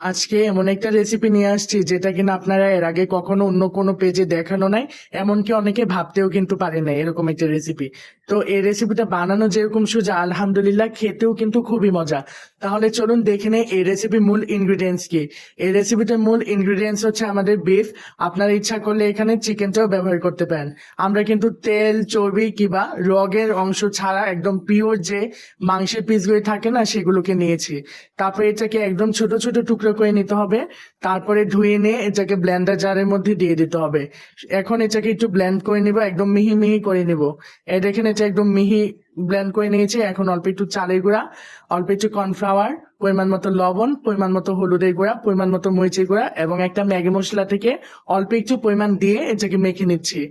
আজকে এমন একটা রেসিপি নিয়ে আসছি যেটা কিনা আপনারা এর আগে কখনো অন্য কোনো পেজে দেখানো নাই, এমনকি অনেকে ভাবতেও কিন্তু পারে না এরকম একটা রেসিপি। তো এই রেসিপিটা বানানো যেরকম সোজা, আলহামদুলিল্লাহ খেতেও কিন্তু খুবই মজা। তাহলে চলুন দেখে নেই এই রেসিপির মূল ইনগ্রিডিয়েন্টস কি। এই রেসিপিটার মূল ইনগ্রিডিয়েন্টস হচ্ছে আমাদের বিফ। আপনারা ইচ্ছা করলে এখানে চিকেনটাও ব্যবহার করতে পারেন। আমরা কিন্তু তেল, চর্বি কিংবা রগের অংশ ছাড়া একদম পিওর যে মাংসের পিসগুলি থাকে না, সেগুলোকে নিয়েছি। তারপরে এটাকে একদম ছোট ছোট টুকরো করে নিতে হবে। তারপরে ধুয়ে নিয়ে এটাকে ব্লেন্ডার জারের মধ্যে দিয়ে দিতে হবে। এখন এটাকে একটু ব্লেন্ড করে নিব, একদম মিহি মিহি করে নিব। এই দেখেন এটা একদম মিহি ব্লেন্ড করে নিয়েছি। এখন অল্প একটু চালের গুঁড়া, অল্প একটু কর্নফ্লাওয়ার, পরিমাণ মতো লবণ, পরিমাণ মতো হলুদের গুঁড়া, পরিমাণ মতো মরিচের গুঁড়া এবং একটা ম্যাগি মশলা থেকে অল্প একটু পরিমাণ দিয়ে এটাকে মেখে নিচ্ছি।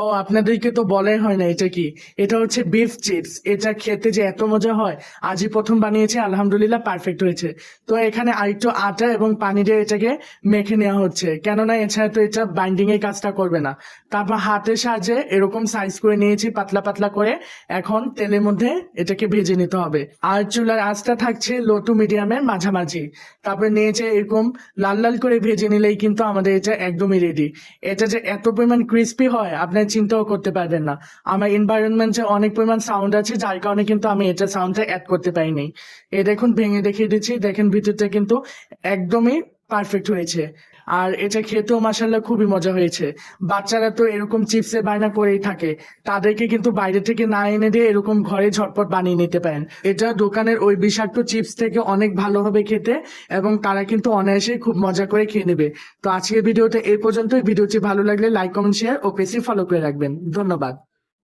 ও, আপনাদেরকে তো বলাই হয় না এটা কি। এটা হচ্ছে বিফ চিপস। এটা খেতে যে এত মজা হয়, আজই প্রথম বানিয়েছে, আলহামদুলিল্লাহ পারফেক্ট হয়েছে। তো এখানে আরেকটু আটা এবং পানি দিয়ে এটাকে মেখে নেওয়া হচ্ছে, কেননা এছাড়া তো এটা বাইন্ডিং এর কাজটা করবে না। তারপর হাতের সাহায্যে এরকম সাইজ করে নিয়েছি পাতলা পাতলা করে। এখন তেলের মধ্যে এটাকে ভেজে নিতে হবে, আর চুলার আঁচটা থাকছে লো টু মিডিয়ামের মাঝামাঝি। তারপরে নিয়েছে এরকম লাল লাল করে ভেজে নিলেই কিন্তু আমাদের এটা একদমই রেডি। এটা যে এত পরিমাণ ক্রিস্পি হয় আপনার চিন্তাও করতে পারবেন না। আমার এনভায়রনমেন্টে অনেক পরিমাণ সাউন্ড আছে, যার কারণে কিন্তু আমি এটা সাউন্ডটা অ্যাড করতে পারিনি। এ দেখুন, ভেঙে দেখিয়ে দিচ্ছি, দেখেন ভিতরটা কিন্তু একদমই পারফেক্ট হয়েছে। আর এটা খেতেও মাসাল্লাহ খুবই মজা হয়েছে। বাচ্চারা তো এরকম চিপসের বায়না করেই থাকে, তাদেরকে কিন্তু বাইরে থেকে না এনে দিয়ে এরকম ঘরে ঝটপট বানিয়ে নিতে পারেন। এটা দোকানের ওই বিষাক্ত চিপস থেকে অনেক ভালো হবে খেতে, এবং তারা কিন্তু অনায়াসে খুব মজা করে খেয়ে নেবে। তো আজকের ভিডিওটা এই পর্যন্তই। ভিডিওটি ভালো লাগলে লাইক, কমেন্ট, শেয়ার ও পেজটি ফলো করে রাখবেন। ধন্যবাদ।